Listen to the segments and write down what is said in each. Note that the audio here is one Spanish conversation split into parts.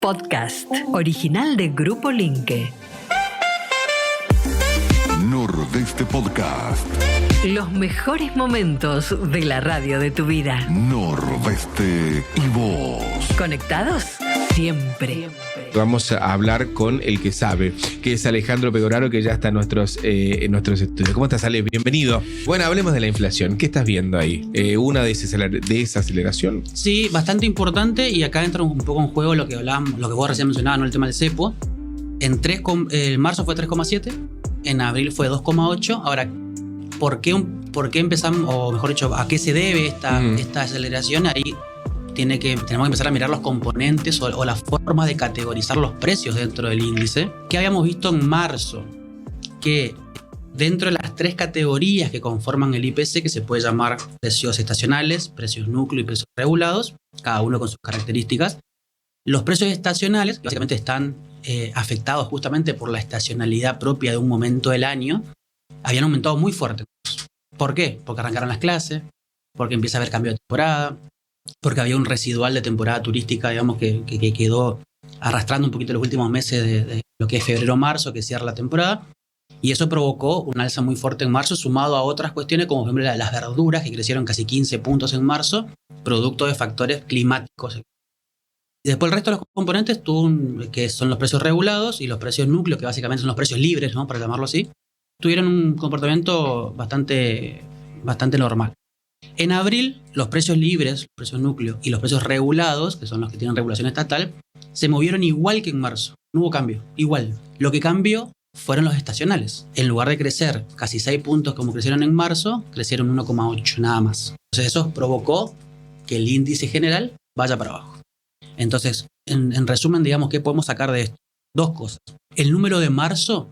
podcast original de Grupo Linke. Nordeste Podcast. Los mejores momentos de la radio de tu vida. Nordeste y vos. ¿Conectados? Siempre. Vamos a hablar con el que sabe, que es Alejandro Pegoraro, que ya está en nuestros estudios. ¿Cómo estás, Ale? Bienvenido. Bueno, hablemos de la inflación. ¿Qué estás viendo ahí? ¿Una desaceleración? Sí, bastante importante, y acá entra un poco en juego lo que hablábamos, lo que vos recién mencionabas, ¿no? El tema del cepo. En marzo fue 3,7, en abril fue 2,8. Ahora, ¿por qué empezamos, o mejor dicho, a qué se debe esta aceleración? Ahí tenemos que empezar a mirar los componentes o la forma de categorizar los precios dentro del índice. ¿Qué habíamos visto en marzo? Que dentro de las tres categorías que conforman el IPC, que se puede llamar precios estacionales, precios núcleo y precios regulados, cada uno con sus características, los precios estacionales, que básicamente están afectados justamente por la estacionalidad propia de un momento del año, habían aumentado muy fuerte. ¿Por qué? Porque arrancaron las clases, porque empieza a haber cambio de temporada, porque había un residual de temporada turística, digamos, que quedó arrastrando un poquito los últimos meses de lo que es febrero-marzo, que cierra la temporada, y eso provocó un alza muy fuerte en marzo, sumado a otras cuestiones, como por ejemplo las verduras, que crecieron casi 15 puntos en marzo, producto de factores climáticos. Y después el resto de los componentes, que son los precios regulados y los precios núcleos, que básicamente son los precios libres, ¿no?, para llamarlo así, tuvieron un comportamiento bastante normal. En abril, los precios libres, los precios núcleo y los precios regulados, que son los que tienen regulación estatal, se movieron igual que en marzo. No hubo cambio, igual. Lo que cambió fueron los estacionales. En lugar de crecer casi 6 puntos como crecieron en marzo, crecieron 1,8 nada más. Entonces eso provocó que el índice general vaya para abajo. Entonces, en resumen, digamos, ¿qué podemos sacar de esto? Dos cosas. El número de marzo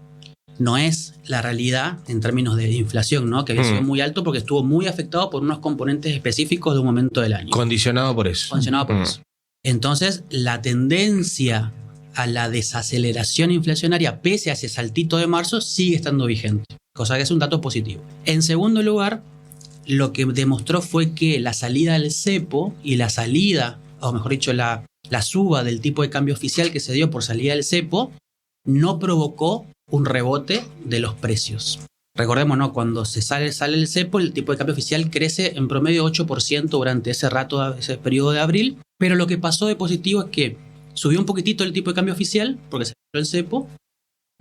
no es la realidad en términos de inflación, ¿no? Que había sido muy alto porque estuvo muy afectado por unos componentes específicos de un momento del año. Condicionado por eso. Eso. Entonces, la tendencia a la desaceleración inflacionaria, pese a ese saltito de marzo, sigue estando vigente, cosa que es un dato positivo. En segundo lugar, lo que demostró fue que la salida del cepo y la salida, o mejor dicho, la suba del tipo de cambio oficial que se dio por salida del cepo, no provocó un rebote de los precios. Recordemos, ¿no? Cuando sale el cepo, el tipo de cambio oficial crece en promedio 8% durante ese periodo de abril, pero lo que pasó de positivo es que subió un poquitito el tipo de cambio oficial, porque se dio el cepo,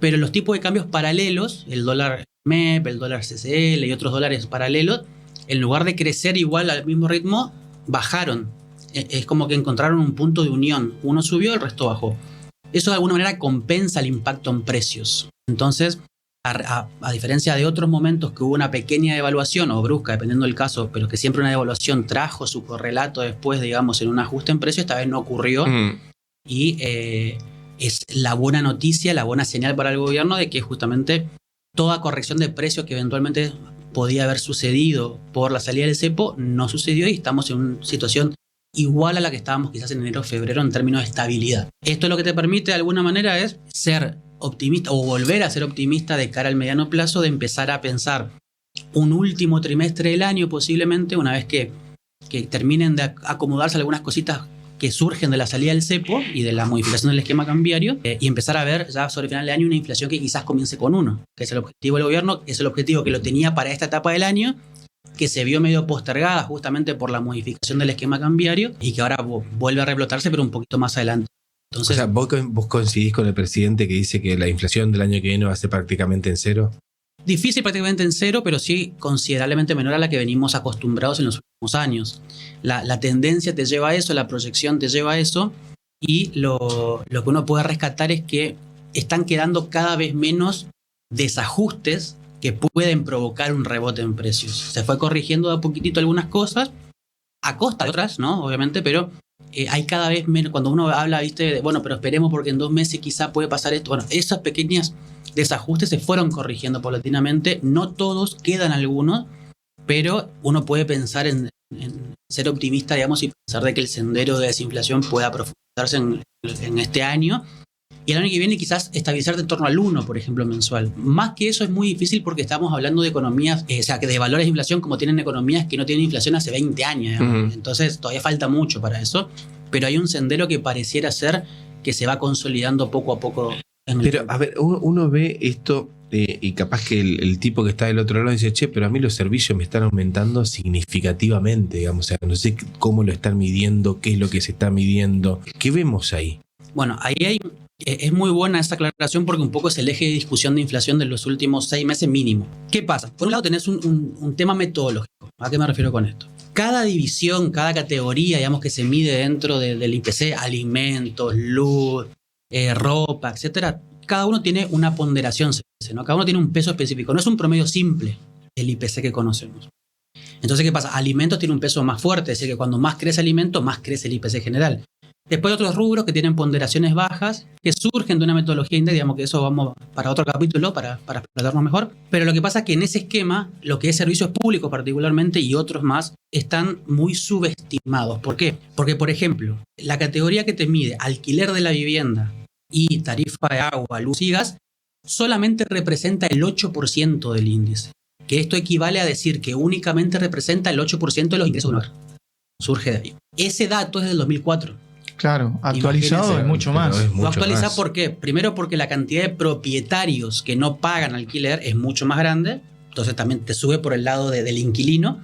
pero los tipos de cambios paralelos, el dólar MEP, el dólar CCL y otros dólares paralelos, en lugar de crecer igual al mismo ritmo, bajaron. Es como que encontraron un punto de unión. Uno subió, el resto bajó. Eso de alguna manera compensa el impacto en precios. Entonces, a diferencia de otros momentos que hubo una pequeña devaluación o brusca, dependiendo del caso, pero que siempre una devaluación trajo su correlato después, digamos, en un ajuste en precios, esta vez no ocurrió. Y es la buena noticia, la buena señal para el gobierno de que justamente toda corrección de precios que eventualmente podía haber sucedido por la salida del cepo no sucedió, y estamos en una situación igual a la que estábamos quizás en enero o febrero en términos de estabilidad. Esto lo que te permite de alguna manera es ser optimista o volver a ser optimista de cara al mediano plazo, de empezar a pensar un último trimestre del año posiblemente, una vez que terminen de acomodarse algunas cositas que surgen de la salida del cepo y de la modificación del esquema cambiario, y empezar a ver ya sobre el final de año una inflación que quizás comience con 1, que es el objetivo del gobierno, es el objetivo que lo tenía para esta etapa del año, que se vio medio postergada justamente por la modificación del esquema cambiario y que ahora vuelve a replotarse, pero un poquito más adelante. Entonces, O sea, ¿vos coincidís con el presidente que dice que la inflación del año que viene va a ser prácticamente en cero? difícil prácticamente en cero, pero sí considerablemente menor a la que venimos acostumbrados en los últimos años. La tendencia te lleva a eso, la proyección te lleva a eso, y lo que uno puede rescatar es que están quedando cada vez menos desajustes que pueden provocar un rebote en precios. Se fue corrigiendo de a poquitito algunas cosas, a costa de otras, ¿no? Obviamente, pero hay cada vez menos. Cuando uno habla, ¿viste? Bueno, pero esperemos porque en 2 meses quizá puede pasar esto. Bueno, esos pequeños desajustes se fueron corrigiendo paulatinamente. No todos, quedan algunos, pero uno puede pensar en ser optimista, digamos, y pensar de que el sendero de desinflación pueda profundizarse en este año. Y el año que viene quizás estabilizarte en torno al 1, por ejemplo, mensual. Más que eso es muy difícil porque estamos hablando de economías, o sea, que de valores de inflación como tienen economías que no tienen inflación hace 20 años. Entonces todavía falta mucho para eso. Pero hay un sendero que pareciera ser que se va consolidando poco a poco en el Pero, tiempo. a ver, uno ve esto y capaz que el tipo que está del otro lado dice, che, pero a mí los servicios me están aumentando significativamente, digamos. O sea, no sé cómo lo están midiendo, qué es lo que se está midiendo. ¿Qué vemos ahí? Bueno, es muy buena esa aclaración porque un poco es el eje de discusión de inflación de los últimos 6 meses mínimo. ¿Qué pasa? Por un lado tenés un tema metodológico. ¿A qué me refiero con esto? Cada división, cada categoría, digamos, que se mide dentro del IPC, alimentos, luz, ropa, etcétera, cada uno tiene una ponderación, ¿no? Cada uno tiene un peso específico. No es un promedio simple el IPC que conocemos. Entonces, ¿qué pasa? Alimentos tiene un peso más fuerte, es decir, que cuando más crece alimento, más crece el IPC general. Después hay otros rubros que tienen ponderaciones bajas, que surgen de una metodología índice, digamos que eso vamos para otro capítulo, para explotarnos mejor. Pero lo que pasa es que en ese esquema, lo que es servicios públicos particularmente y otros más, están muy subestimados. ¿Por qué? Porque, por ejemplo, la categoría que te mide alquiler de la vivienda y tarifa de agua, luz y gas, solamente representa el 8% del índice. Que esto equivale a decir que únicamente representa el 8% de los ingresos de un hogar. Surge de ahí. Ese dato es del 2004. Claro, actualizado Imagínense, es mucho pero más. es ¿Lo mucho actualiza más. por qué? Primero porque la cantidad de propietarios que no pagan alquiler es mucho más grande, entonces también te sube por el lado del inquilino.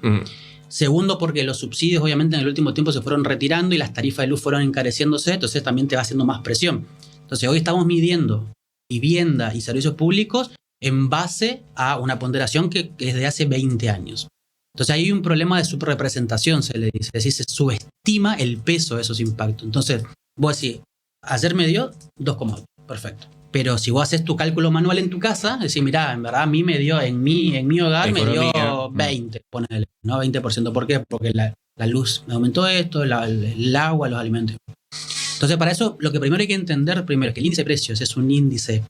Segundo porque los subsidios obviamente en el último tiempo se fueron retirando y las tarifas de luz fueron encareciéndose, entonces también te va haciendo más presión. Entonces hoy estamos midiendo vivienda y servicios públicos en base a una ponderación que es de hace 20 años. Entonces ahí hay un problema de subrepresentación, se le dice. Es decir, se subestima el peso de esos impactos. Entonces, vos decís, ayer me dio 2,8, perfecto. Pero si vos haces tu cálculo manual en tu casa, decís, mirá, en verdad a mí me dio, en mi hogar me Economía. dio 20, ponele, ¿no? 20%. ¿Por qué? Porque la luz me aumentó esto, el agua, los alimentos. Entonces, para eso, lo que primero hay que entender, primero, es que el índice de precios es un índice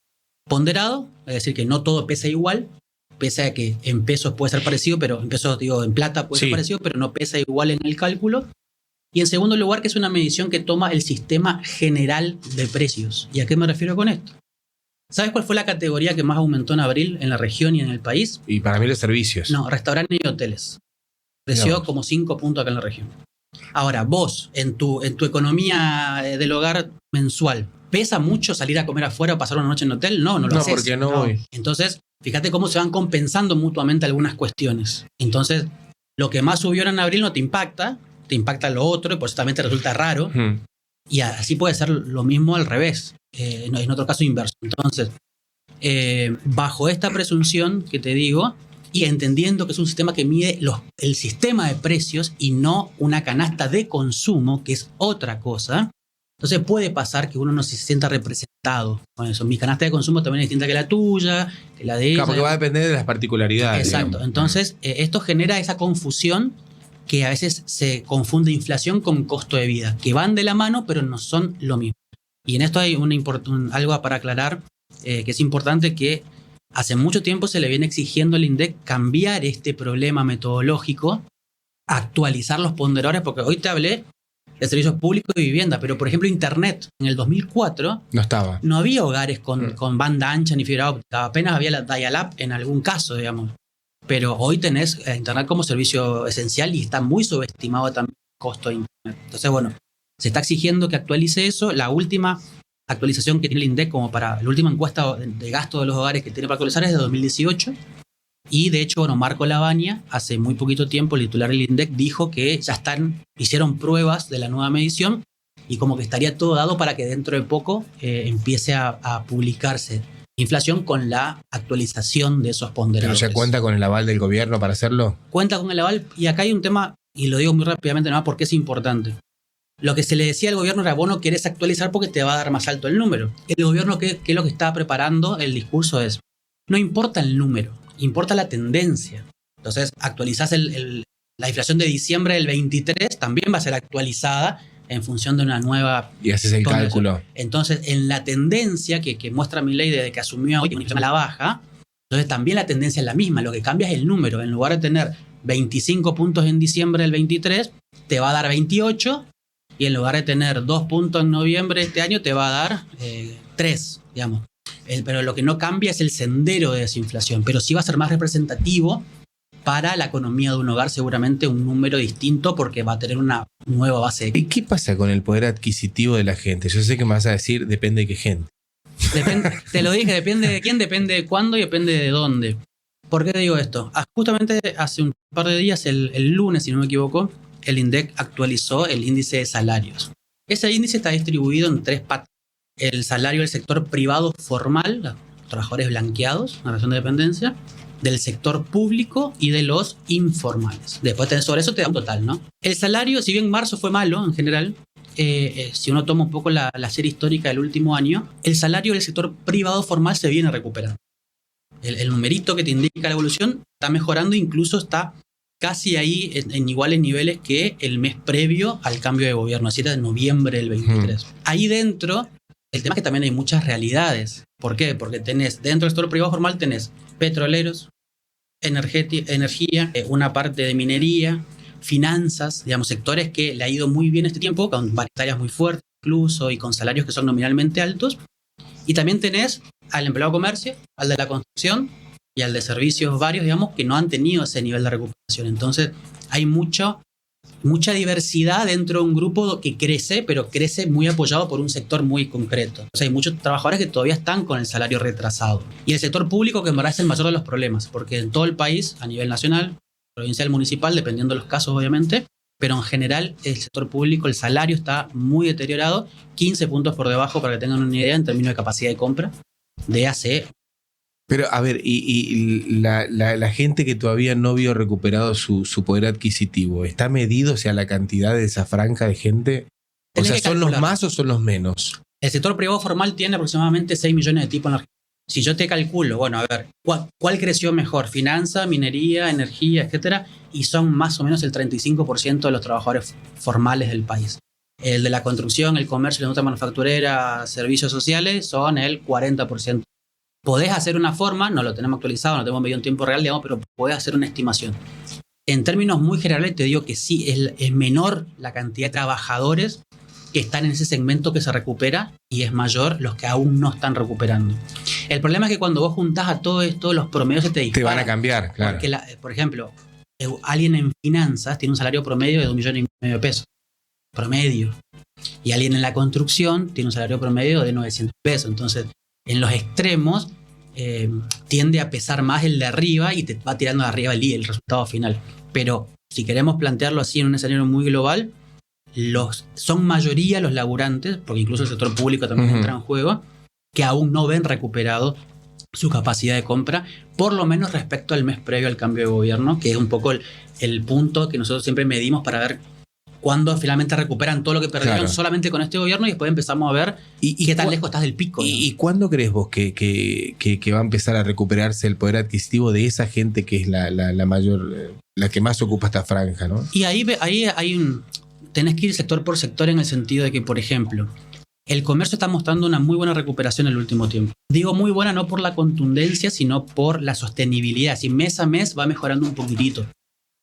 ponderado, es decir, que no todo pesa igual, pese a que en pesos puede ser parecido, pero en pesos, digo, en plata puede ser parecido, pero no pesa igual en el cálculo. Y en segundo lugar, que es una medición que toma el sistema general de precios. ¿Y a qué me refiero con esto? ¿Sabes cuál fue la categoría que más aumentó en abril en la región y en el país? Y para mí los servicios. No, restaurantes y hoteles. Creció Digamos. como 5 puntos acá en la región. Ahora, vos, en tu economía del hogar mensual, ¿pesa mucho salir a comer afuera o pasar una noche en hotel? No lo No, haces. porque no voy. Entonces, fíjate cómo se van compensando mutuamente algunas cuestiones. Entonces, lo que más subió en abril no te impacta lo otro, y por eso también te resulta raro. Y así puede ser lo mismo al revés, en otro caso inverso. Entonces, bajo esta presunción que te digo, y entendiendo que es un sistema que mide el sistema de precios y no una canasta de consumo, que es otra cosa, entonces puede pasar que uno no se sienta representado con eso. Mi canasta de consumo también es distinta que la tuya, que la de ella. Claro, porque va a depender de las particularidades. Exacto. Digamos. Entonces, esto genera esa confusión que a veces se confunde inflación con costo de vida, que van de la mano, pero no son lo mismo. Y en esto hay algo para aclarar, que es importante, que hace mucho tiempo se le viene exigiendo al INDEC cambiar este problema metodológico, actualizar los ponderadores, porque hoy te hablé de servicios públicos y vivienda, pero por ejemplo Internet, en el 2004 No estaba. no había hogares con banda ancha ni fibra óptica, apenas había la dial-up en algún caso, digamos. Pero hoy tenés Internet como servicio esencial y está muy subestimado también el costo de Internet. Entonces, bueno, se está exigiendo que actualice eso. La última actualización que tiene el INDEC como para la última encuesta de gasto de los hogares que tiene para actualizar es de 2018. Y de hecho, bueno, Marco Lavagna, hace muy poquito tiempo, el titular del INDEC, dijo que ya hicieron pruebas de la nueva medición y como que estaría todo dado para que dentro de poco empiece a publicarse inflación con la actualización de esos ¿Pero ponderadores. se cuenta con el aval del gobierno para hacerlo? Cuenta con el aval, y acá hay un tema, y lo digo muy rápidamente, nada más porque es importante. Lo que se le decía al gobierno era, vos no querés actualizar porque te va a dar más alto el número. El gobierno, ¿qué es lo que estaba preparando? El discurso es, no importa el número, importa la tendencia. Entonces, actualizás la inflación de diciembre del 23, también va a ser actualizada en función de una nueva... Y haces el ponderación. cálculo. Entonces, en la tendencia que muestra Milei desde que asumió hoy, una inflación a la baja, entonces también la tendencia es la misma, lo que cambia es el número. En lugar de tener 25 puntos en diciembre del 23, te va a dar 28, y en lugar de tener 2 puntos en noviembre de este año, te va a dar 3, digamos. Pero lo que no cambia es el sendero de desinflación, pero sí va a ser más representativo para la economía de un hogar seguramente un número distinto porque va a tener una nueva base de... ¿Y qué pasa con el poder adquisitivo de la gente? Yo sé que me vas a decir, depende de qué gente. Te lo dije, depende de quién, depende de cuándo y depende de dónde. ¿Por qué te digo esto? Justamente hace un par de días, el lunes, si no me equivoco, el INDEC actualizó el índice de salarios. Ese índice está distribuido en 3 patas. El salario del sector privado formal, los trabajadores blanqueados, en relación de dependencia, del sector público y de los informales. Después sobre eso te da un total, ¿no? El salario, si bien marzo fue malo en general, si uno toma un poco la serie histórica del último año, el salario del sector privado formal se viene recuperando. El numerito que te indica la evolución está mejorando, incluso está casi ahí en iguales niveles que el mes previo al cambio de gobierno, así era de noviembre del 23. Ahí dentro, el tema es que también hay muchas realidades. ¿Por qué? Porque tenés, dentro del sector privado formal tenés petroleros, energía, una parte de minería, finanzas, digamos, sectores que le ha ido muy bien este tiempo, con varias muy fuertes incluso y con salarios que son nominalmente altos. Y también tenés al empleado de comercio, al de la construcción y al de servicios varios, digamos, que no han tenido ese nivel de recuperación. Entonces hay mucha diversidad dentro de un grupo que crece, pero crece muy apoyado por un sector muy concreto. O sea, hay muchos trabajadores que todavía están con el salario retrasado. Y el sector público, que en verdad es el mayor de los problemas, porque en todo el país, a nivel nacional, provincial, municipal, dependiendo de los casos obviamente, pero en general el sector público, el salario está muy deteriorado, 15 puntos por debajo, para que tengan una idea, en términos de capacidad de compra, de hace... Pero, a ver, y la gente que todavía no vio recuperado su poder adquisitivo, ¿está medido, o sea, la cantidad de esa franja de gente? O sea, ¿son los más o son los menos? El sector privado formal tiene aproximadamente 6 millones de tipos en la Argentina. Si yo te calculo, bueno, a ver, ¿cuál creció mejor? Finanza, minería, energía, etcétera, y son más o menos el 35% de los trabajadores formales del país. El de la construcción, el comercio, la industria manufacturera, servicios sociales son el 40%. Podés hacer una forma, no lo tenemos actualizado, no tenemos medido en tiempo real, digamos, pero podés hacer una estimación. En términos muy generales te digo que sí, es menor la cantidad de trabajadores que están en ese segmento que se recupera y es mayor los que aún no están recuperando. El problema es que cuando vos juntás a todo esto, los promedios se te disparan. Te van a cambiar, claro. Porque, por ejemplo, alguien en finanzas tiene un salario promedio de 1,5 millones de pesos. Promedio. Y alguien en la construcción tiene un salario promedio de 900 pesos. Entonces, en los extremos tiende a pesar más el de arriba y te va tirando de arriba el resultado final. Pero si queremos plantearlo así en un escenario muy global, son mayoría los laburantes, porque incluso el sector público también entra en juego, que aún no ven recuperado su capacidad de compra, por lo menos respecto al mes previo al cambio de gobierno, que es un poco el punto que nosotros siempre medimos para ver cuándo finalmente recuperan todo lo que perdieron solamente con este gobierno, y después empezamos a ver qué tan lejos estás del pico. ¿Y cuándo crees vos que va a empezar a recuperarse el poder adquisitivo de esa gente que es la mayor, la que más ocupa esta franja, ¿no? Y ahí tenés que ir sector por sector, en el sentido de que, por ejemplo, el comercio está mostrando una muy buena recuperación en el último tiempo. Digo muy buena no por la contundencia, sino por la sostenibilidad. Si mes a mes va mejorando un poquitito.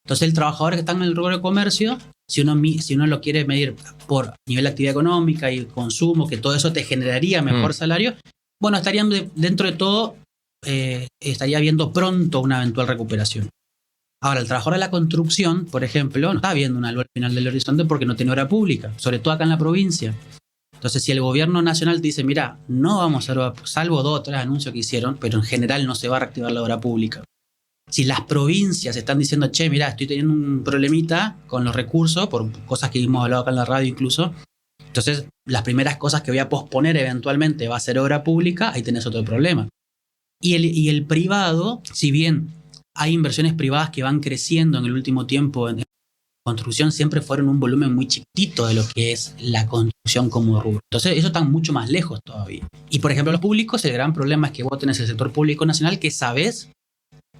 Entonces, el trabajador que está en el rubro de comercio, si uno lo quiere medir por nivel de actividad económica y consumo, que todo eso te generaría mejor salario, bueno, estarían dentro de todo, estaría viendo pronto una eventual recuperación. Ahora, el trabajador de la construcción, por ejemplo, no está viendo una luz al final del horizonte porque no tiene obra pública, sobre todo acá en la provincia. Entonces, si el gobierno nacional te dice, mira, no vamos a hacer obra, salvo 2 o 3 anuncios que hicieron, pero en general no se va a reactivar la obra pública. Si las provincias están diciendo, che, mira, estoy teniendo un problemita con los recursos, por cosas que hemos hablado acá en la radio incluso, entonces las primeras cosas que voy a posponer eventualmente va a ser obra pública, ahí tenés otro problema. Y el privado, si bien hay inversiones privadas que van creciendo en el último tiempo en construcción, siempre fueron un volumen muy chiquitito de lo que es la construcción como rubro. Entonces, eso está mucho más lejos todavía. Y, por ejemplo, los públicos, el gran problema es que vos tenés el sector público nacional que sabés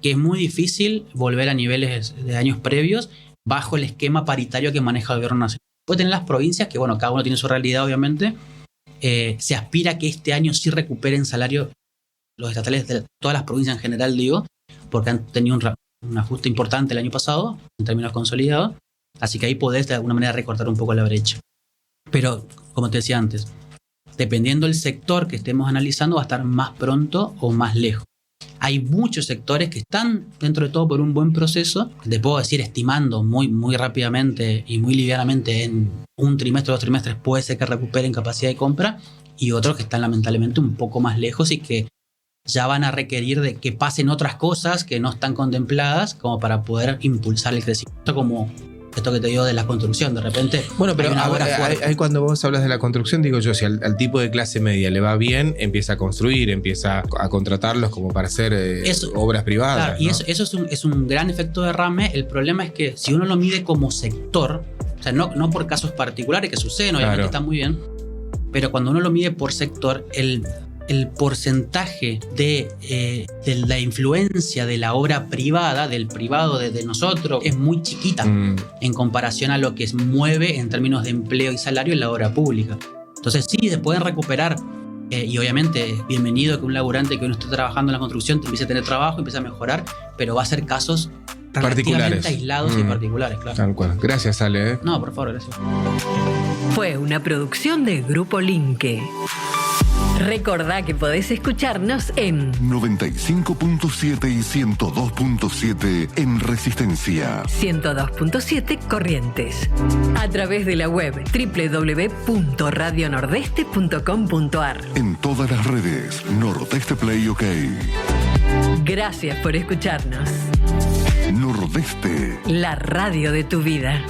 que es muy difícil volver a niveles de años previos bajo el esquema paritario que maneja el gobierno nacional. Puede tener las provincias, que bueno, cada uno tiene su realidad obviamente. Se aspira que este año sí recuperen salario los estatales de todas las provincias en general, digo, porque han tenido un ajuste importante el año pasado, en términos consolidados, así que ahí podés de alguna manera recortar un poco la brecha. Pero, como te decía antes, dependiendo del sector que estemos analizando, va a estar más pronto o más lejos. hay muchos sectores que están dentro de todo por un buen proceso. Te puedo decir, estimando muy rápidamente y muy livianamente, en un trimestre o 2 trimestres puede ser que recuperen capacidad de compra, y otros que están lamentablemente un poco más lejos y que ya van a requerir de que pasen otras cosas que no están contempladas como para poder impulsar el crecimiento, como esto que te digo de la construcción. De repente, bueno, pero ahí cuando vos hablas de la construcción, digo yo, si al tipo de clase media le va bien, empieza a construir, empieza a contratarlos como para hacer obras privadas. Claro, ¿no? Y eso es un gran efecto derrame. El problema es que si uno lo mide como sector, o sea, no por casos particulares que suceden, obviamente está muy bien, pero cuando uno lo mide por sector, el porcentaje de la influencia de la obra privada, del privado de nosotros, es muy chiquita en comparación a lo que mueve en términos de empleo y salario en la obra pública. Entonces sí, se pueden recuperar, y obviamente bienvenido que un laburante que uno esté trabajando en la construcción empiece a tener trabajo, empiece a mejorar, pero va a ser casos relativamente aislados y particulares, claro. Tal cual. Gracias, Ale. No, por favor, gracias. Fue una producción de Grupo Linke. Recordá que podés escucharnos en 95.7 y 102.7 en Resistencia. 102.7 Corrientes. A través de la web www.radionordeste.com.ar. En todas las redes, Nordeste Play OK. Gracias por escucharnos. Nordeste. La radio de tu vida.